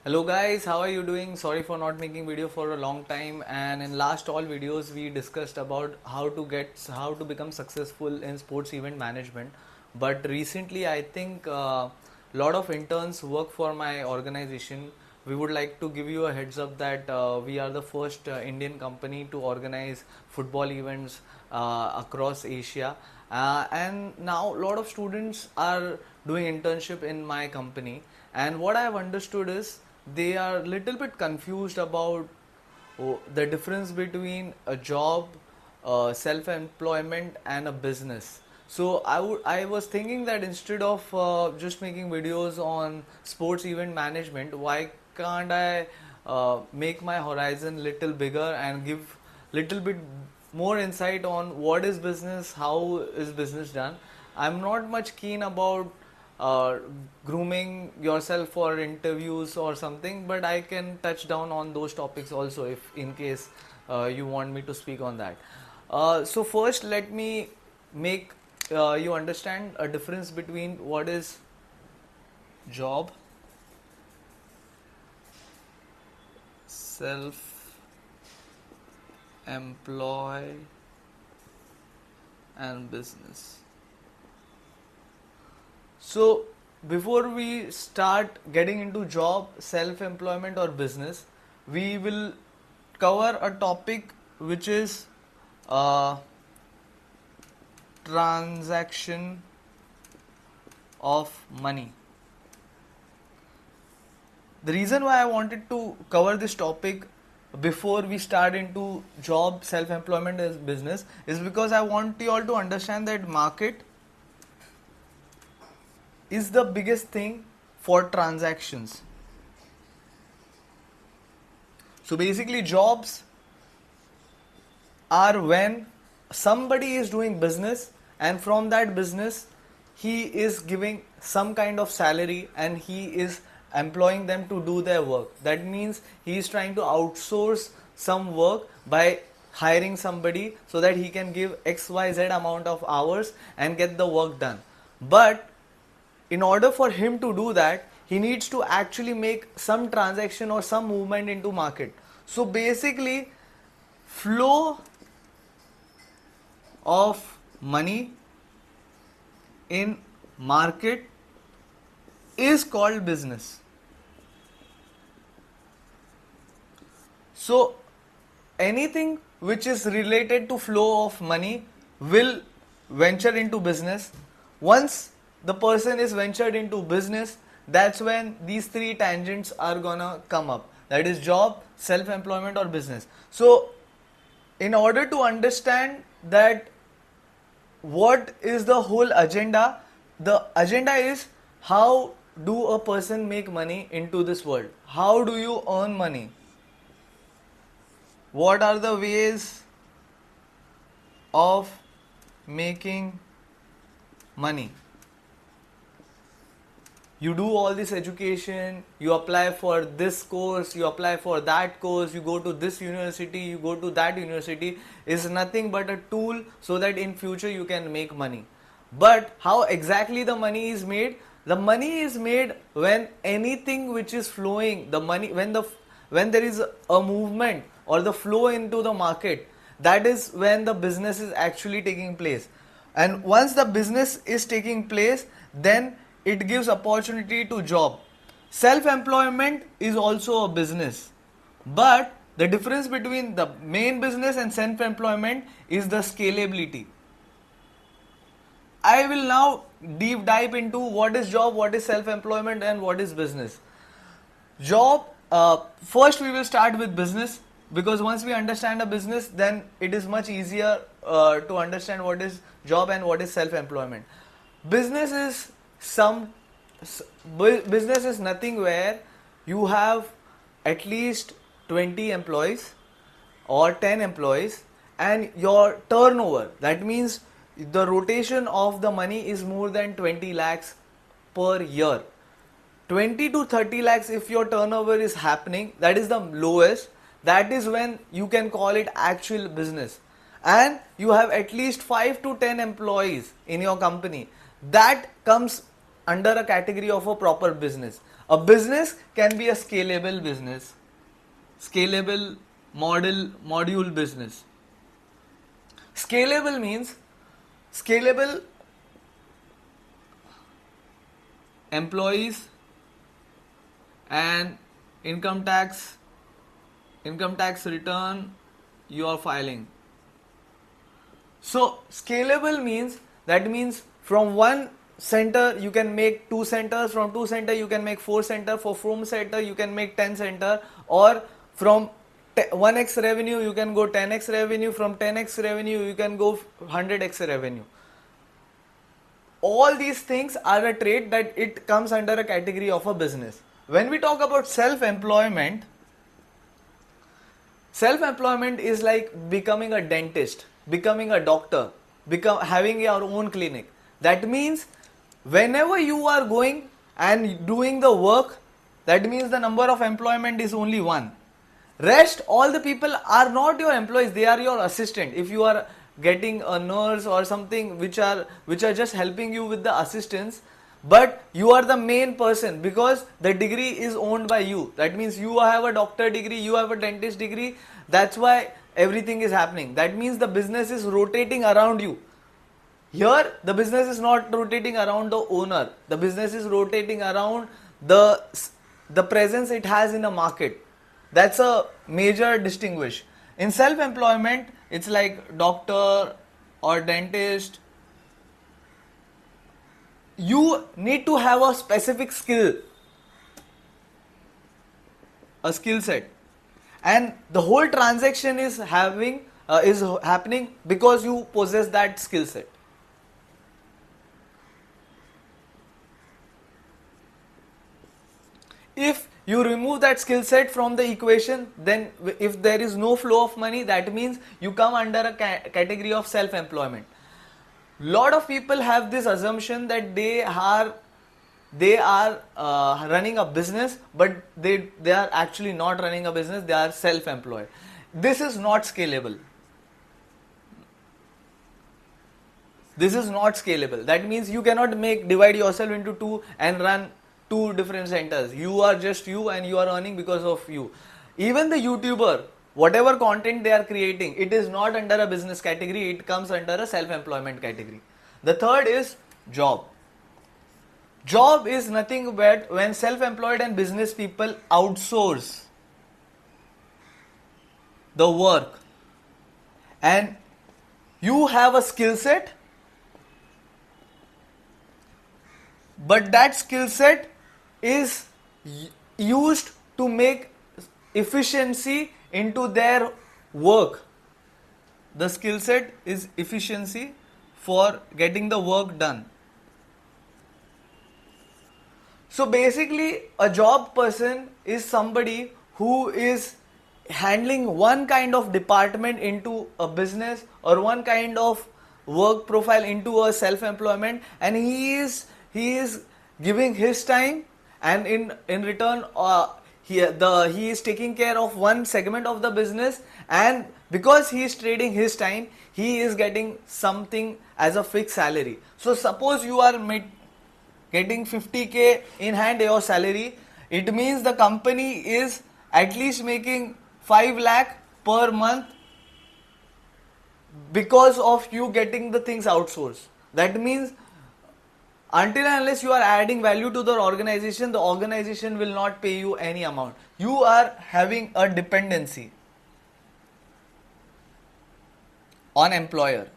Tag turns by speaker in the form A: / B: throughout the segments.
A: Hello guys, how are you doing? Sorry for not making video for a long time, and in last all videos we discussed about how to become successful in sports event management. But recently I think lot of interns work for my organization. We would like to give you a heads up that we are the first Indian company to organize football events across Asia, and now a lot of students are doing internship in my company. And what I have understood is they are little bit confused about the difference between a job, self-employment, and a business. So I was thinking that instead of just making videos on sports event management, why can't I make my horizon little bigger and give little bit more insight on what is business, how is business done. I'm not much keen about uh, grooming yourself for interviews or something, but I can touch down on those topics also if in case you want me to speak on that. So first let me make you understand a difference between what is job, self employ, and business. So, before we start getting into job, self employment, or business, we will cover a topic which is uh, transaction of money. The reason why I wanted to cover this topic before we start into job, self employment, as business is because I want you all to understand that market is the biggest thing for transactions. So basically, jobs are when somebody is doing business, and from that business he is giving some kind of salary and he is employing them to do their work. That means he is trying to outsource some work by hiring somebody so that he can give XYZ amount of hours and get the work done. But in order for him to do that, he needs to actually make some transaction or some movement into market. So basically, flow of money in market is called business. So anything which is related to flow of money will venture into business. Once the person is ventured into business, that's when these three tangents are gonna come up. That is job, self-employment, or business. So in order to understand that what is the whole agenda, the agenda is how do a person make money into this world? How do you earn money? What are the ways of making money? You do all this education, you apply for this course, you apply for that course, you go to this university, you go to that university, is nothing but a tool so that in future you can make money. But how exactly the money is made? The money is made when anything which is flowing, the money when there is a movement or the flow into the market, that is when the business is actually taking place. And once the business is taking place, then it gives opportunity to job. Self employment is also a business, but the difference between the main business and self employment is the scalability. I will now deep dive into what is job, what is self employment, and what is business. Job, first we will start with business, because once we understand a business, then it is much easier to understand what is job and what is self employment. Business is some business is nothing where you have at least 20 employees or 10 employees, and your turnover, that means the rotation of the money is more than 20 lakhs per year. 20 to 30 lakhs if your turnover is happening, that is the lowest. That is when you can call it actual business. And you have at least 5 to 10 employees in your company, that comes under a category of a proper business. A business can be a scalable business, scalable module business. Scalable means scalable employees and income tax return you are filing. So scalable means, that means from one center you can make 2 centers, from 2 center you can make 4 center, from center you can make 10 center, or from 1x revenue you can go 10x revenue, from 10x revenue you can go 100x revenue. All these things are a trait that it comes under a category of a business. When we talk about self-employment is like becoming a dentist, becoming a doctor, having your own clinic. That means whenever you are going and doing the work, that means the number of employment is only one. Rest, all the people are not your employees, they are your assistant. If you are getting a nurse or something which are just helping you with the assistance, but you are the main person because the degree is owned by you. That means you have a doctor degree, you have a dentist degree, that's why everything is happening. That means the business is rotating around you. Here the business is not rotating around the owner, the business is rotating around the presence it has in a market. That's a major distinguish. In self-employment, it's like doctor or dentist. You need to have a specific skill, a skill set, and the whole transaction is happening because you possess that skill set. If you remove that skill set from the equation, then if there is no flow of money, that means you come under a category of self-employment. Lot of people have this assumption that they are running a business, but they are actually not running a business, they are self-employed. This is not scalable. This is not scalable. That means you cannot divide yourself into two and run 2 different centers. You are just you and you are earning because of you. Even the YouTuber, whatever content they are creating, it is not under a business category, it comes under a self-employment category. The third is job. Job is nothing but when self-employed and business people outsource the work and you have a skill set, but that skill set is used to make efficiency into their work. The skill set is efficiency for getting the work done. So basically a job person is somebody who is handling one kind of department into a business or one kind of work profile into a self-employment, and he is giving his time, and in return he is taking care of one segment of the business, and because he is trading his time, he is getting something as a fixed salary. So suppose you are getting 50k in hand your salary, it means the company is at least making 5 lakh per month because of you getting the things outsourced. That means until and unless you are adding value to the organization will not pay you any amount. You are having a dependency on employer.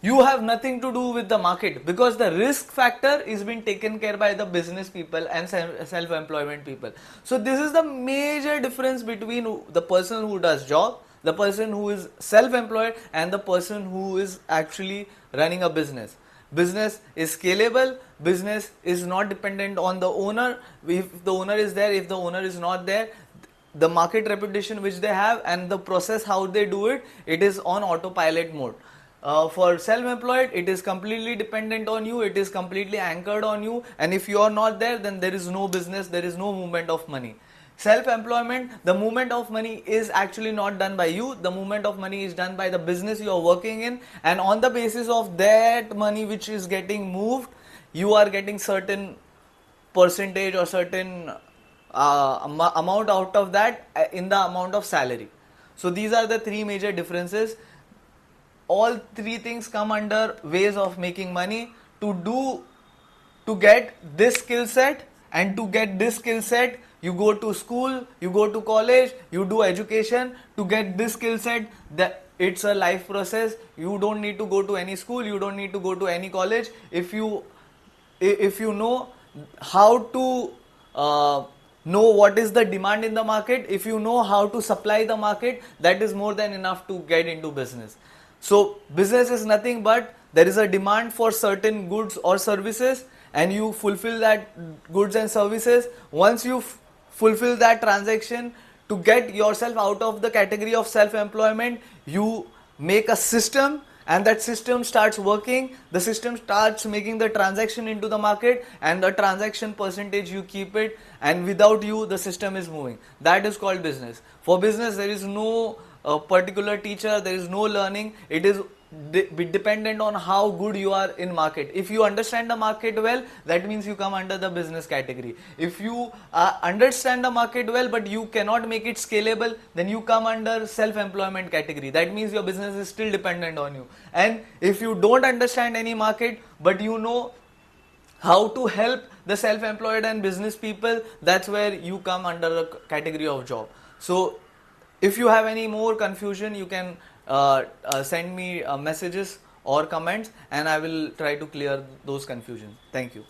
A: You have nothing to do with the market because the risk factor is being taken care by the business people and self-employment people. So this is the major difference between the person who does job, the person who is self-employed, and the person who is actually running a business. Business is scalable, business is not dependent on the owner. If the owner is there, if the owner is not there, the market reputation which they have and the process how they do it, it is on autopilot mode. For self-employed, it is completely dependent on you, it is completely anchored on you, and if you are not there, then there is no business, there is no movement of money. Self-employment, the movement of money is actually not done by you, the movement of money is done by the business you are working in, and on the basis of that money which is getting moved, you are getting certain percentage or certain amount out of that in the amount of salary. So these are the three major differences. All three things come under ways of making money. To get this skill set, and to get this skill set you go to school, you go to college, you do education. To get this skill set, that it's a life process. You don't need to go to any school, you don't need to go to any college. If you know how to know what is the demand in the market, if you know how to supply the market, that is more than enough to get into business. So business is nothing but there is a demand for certain goods or services, and you fulfill that goods and services. Once you fulfill that transaction, to get yourself out of the category of self-employment, you make a system, and that system starts working. The system starts making the transaction into the market, and the transaction percentage you keep it, and without you the system is moving. That is called business. For business there is no particular teacher, there is no learning. It is dependent on how good you are in market. If you understand the market well, that means you come under the business category. If you understand the market well but you cannot make it scalable, then you come under self-employment category. That means your business is still dependent on you. And if you don't understand any market but you know how to help the self-employed and business people, that's where you come under the category of job. So if you have any more confusion, you can send me messages or comments, and I will try to clear those confusions. Thank you.